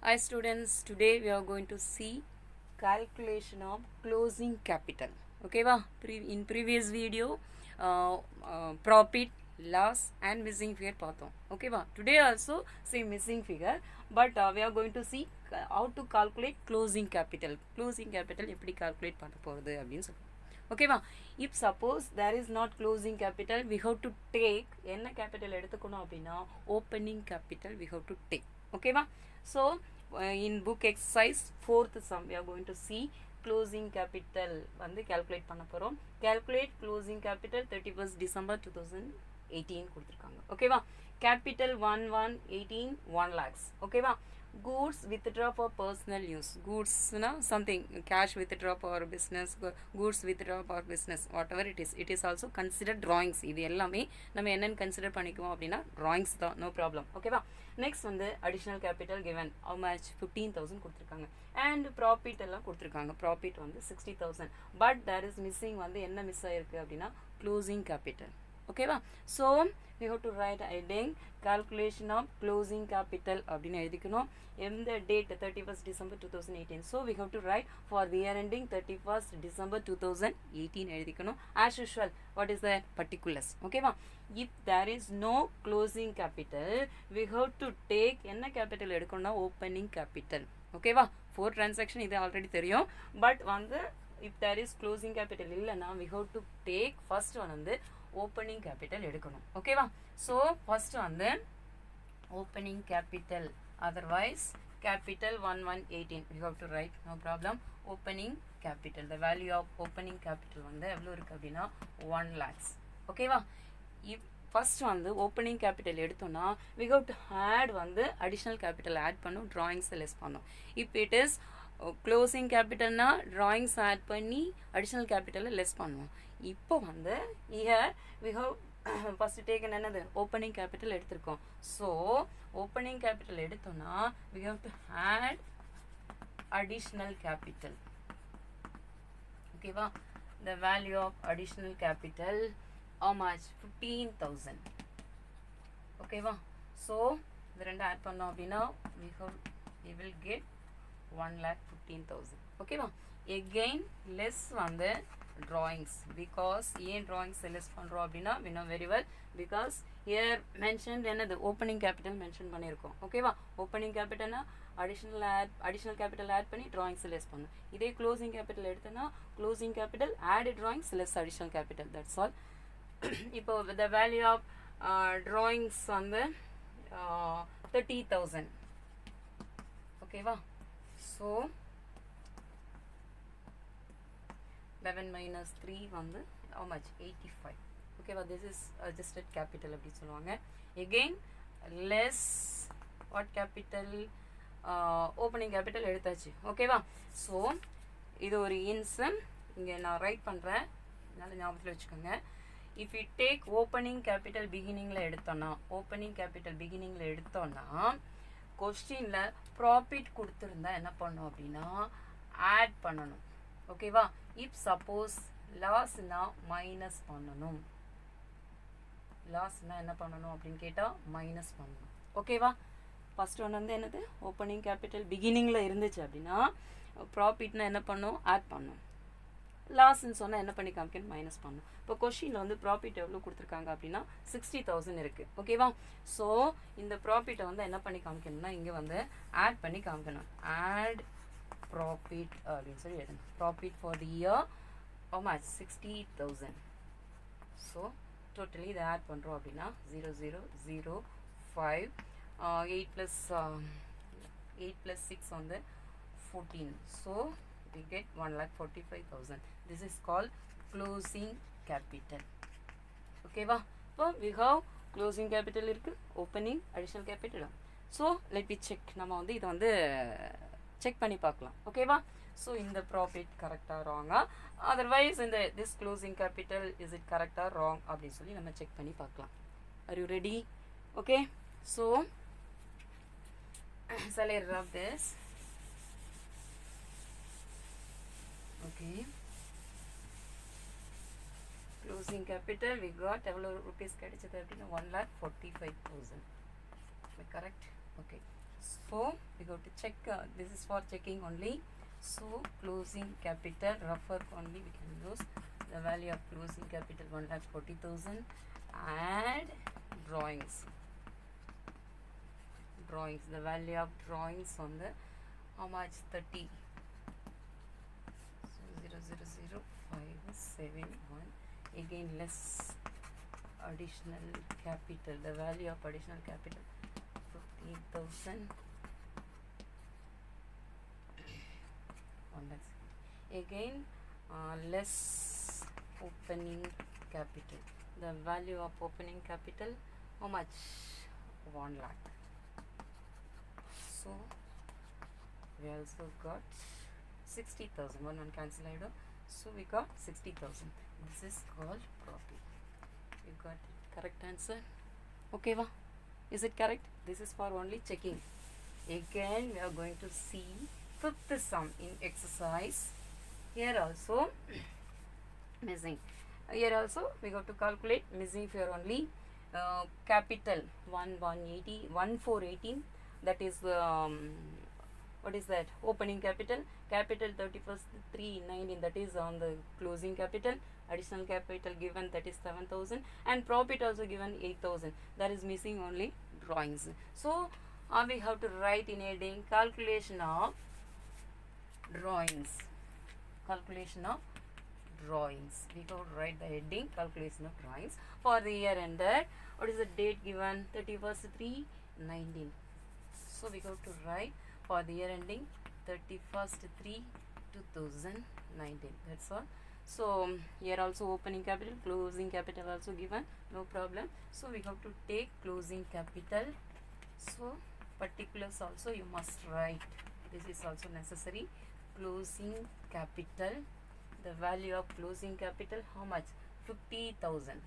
Hi students, today we are going to see calculation of closing capital. Okay, in previous video, profit, loss and missing figure பார்த்தோம். Okay, today also same missing figure, but we are going to see how to calculate closing capital. Closing capital எப்படி calculate பண்ண போறது அப்படின்னு சொல்லி. ஓகேவா if suppose there is not closing capital we have to take என்ன capital எடுத்துக்கணும் அப்படின்னா opening capital we have to take ஓகேவா so in book exercise 4th sum we are going to see closing capital வந்து calculate பண்ண போறோம் calculate closing capital 31st December 2018 கொடுத்திருக்காங்க ஓகேவா capital 1118 1 lakhs ஓகேவா goods withdraw for personal use goods na something cash withdraw for business goods withdraw for business whatever it is also considered drawings இது எல்லாமே நம்ம என்னன்னு கன்சிடர் பண்ணிக்குவோம் அப்படின்னா drawings தான் no problem ஓகேவா நெக்ஸ்ட் வந்து additional capital given how much 15000 கொடுத்திருக்காங்க and profit எல்லாம் கொடுத்திருக்காங்க profit வந்து 60000 but there is missing வந்து என்ன மிஸ் ஆயிருக்கு அப்படின்னா closing capital ஓகேவா so we have to write heading calculation of closing capital அப்படின்னு எழுதிக்கணும் எந்த date 31st December 2018 so we have to write for the year ending 31st December 2018 எழுதிக்கணும் as usual what is the particulars ஓகேவா if there is no closing capital we have to take என்ன capital எடுக்கணும்னா opening capital ஓகேவா for transaction இது already தெரியும் but வந்து if there is closing capital இல்லைன்னா we have to take first one வந்து opening capital எடுக்கணும் ஓகேவா so first வந்து opening capital otherwise capital 1118 we have to write no problem opening capital the value of opening capital வந்து எவ்வளவு இருக்கு அப்படின்னா 1 lakhs ஓகேவா if first வந்து opening capital எடுத்தோம்னா we have to add வந்து additional capital add பண்ணும் drawings less பண்ணும் if it is closing capitalனா drawings add பண்ணி additional capital less பண்ணுவோம் இப்போ வந்து here we have first taken என்னது opening capital எடுத்திருக்கோம் so opening capital எடுத்தோம்னா we have to add additional capital ஓகேவா the value of additional capital how much 15000 ஓகேவா so இது ரெண்டு ஆட் பண்ணோம் அப்படின்னா we will get 1,15,000 ஓகேவா again less வந்து drawings because ஏன் drawings less பண்றோம் அப்படின்னா we know very well because here mentioned என்னது opening capital mention பண்ணியிருக்கோம் ஓகேவா opening capitalனா additional capital add பண்ணி drawings less பண்ணும் இதே closing capital எடுத்தனா closing capital add drawings less additional capital that's all இப்போ the value of drawings வந்து 30,000 ஓகேவா so 11 minus 3 வந்து how much 85 okay this is adjusted capital அப்படி சொல்லுவாங்க again less what capital opening capital எடுத்தாச்சு ஓகேவா so இது ஒரு இன்சம் இங்க நான் ரைட் பண்றேன் நல்ல ஞாபகத்துல வச்சுக்கோங்க if we take opening capital beginningல எடுத்தோம்னா opening capital beginningல எடுத்தோம்னா क्वेश्चनல profit கொடுத்திருந்தா என்ன பண்ணனும் அப்படினா ஆட் பண்ணனும் ஓகேவா if suppose loss னா மைனஸ் பண்ணனும் loss னா என்ன பண்ணனும் அப்படினு கேட்டா மைனஸ் பண்ணனும் ஓகேவா ஃபர்ஸ்ட் ஒன் வந்து என்னது ஓபனிங் கேபிட்டல் பிகினிங்ல இருந்துச்சு அப்படினா profitனா என்ன பண்ணனும் ஆட் பண்ணனும் loss ன்னு சொன்னா என்ன பண்ணி காமிக்கணும் மைனஸ் பண்ணனும் இப்போ क्वेश्चनல வந்து profit எவ்வளவு கொடுத்திருக்காங்க அப்படினா 60000 இருக்கு ஓகேவா சோ இந்த profit வந்து என்ன பண்ணி காமிக்கணும்னா இங்க வந்து ஆட் பண்ணி காமிக்கணும் add profit அப்படின்னு சொல்லி எழுதணும் profit for the year how much 60000 so totally இத ஆட் பண்றோம் அப்படினா 0005 8 plus 6 வந்து 14 so we get 1,45,000 this is called closing capital okay va so we have closing capital இருக்கு opening additional capital so let me check நம்ம வந்து இத வந்து check பண்ணி பார்க்கலாம் ஓகேவா சோ இந்த profit கரெக்ட்டா ராங்கா otherwise இந்த this closing capital is it correct or wrong அப்படி சொல்லி நம்ம செக் பண்ணி பார்க்கலாம் are you ready okay so shall I rub this okay closing capital we got எவ்வளவு rupees கிடைச்சது அப்படினா 1,45,000 correct okay so we go to check, this is for checking only. So closing capital rough work only we can use. The value of closing capital 1,40,000. And drawings, the value of drawings on the how much, 30. So 0000571. Again less additional capital, the value of additional capital 15,000. Again less opening capital, the value of opening capital how much, 1 lakh. So we also got 60,000. One cancel I do. So we got 60,000. This is called profit. You got it, correct answer. Okay, va? Is it correct? This is for only checking. Again we are going to see fifth sum in exercise. Here also missing. Here also we got to calculate missing for only capital 1418. That is what is that, opening capital. Capital 31st 319, that is on the closing capital. Additional capital given, that is 7,000, and profit also given 8,000. That is missing only drawings. So we have to write in heading calculation of drawings. Calculation of drawings. We have to write the heading calculation of drawings for the year ended. What is the date given? 31st 3/19. So we have to write for the year ending 31st 3/2019. That's all. So here also opening capital, closing capital also given, no problem. So we have to take closing capital. So particulars also you must write. This is also necessary. Closing capital, the value of closing capital how much, 50,000.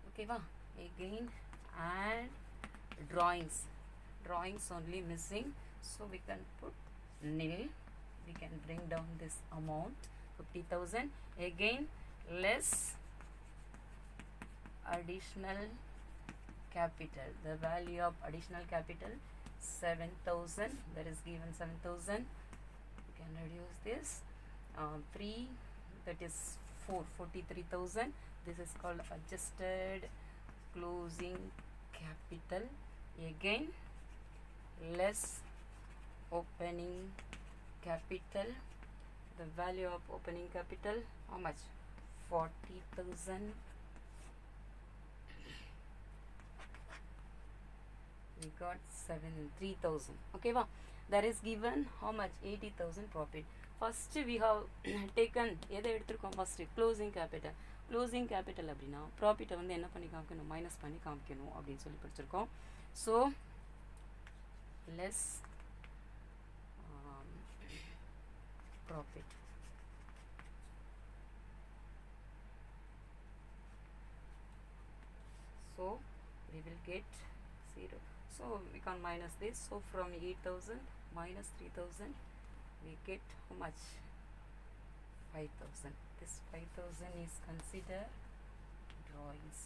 Okay, va? Again and drawings only missing, so we can put nil. We can bring down this amount 50,000. Again less additional capital, the value of additional capital 7,000, that is given 7,000. You can reduce this 3, that is 43,000. This is called adjusted closing capital. Again less opening capital, the value of opening capital how much, 40,000. We got 3,000. Okay, va? That is given how much, 80,000 profit. First we have taken எதை எடுத்துருக்கோம், first closing capital. Closing capital அப்படின்னா ப்ராஃபிட்டை வந்து என்ன பண்ணி காமிக்கணும், minus பண்ணி காமிக்கணும் அப்படின்னு சொல்லி படிச்சிருக்கோம். So less profit. So we will get 0. So we can minus this. So from 8,000 minus 3,000 we get how much, 5,000. This 5,000 is considered drawings.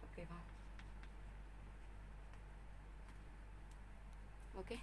Okay, ma'am. Okay.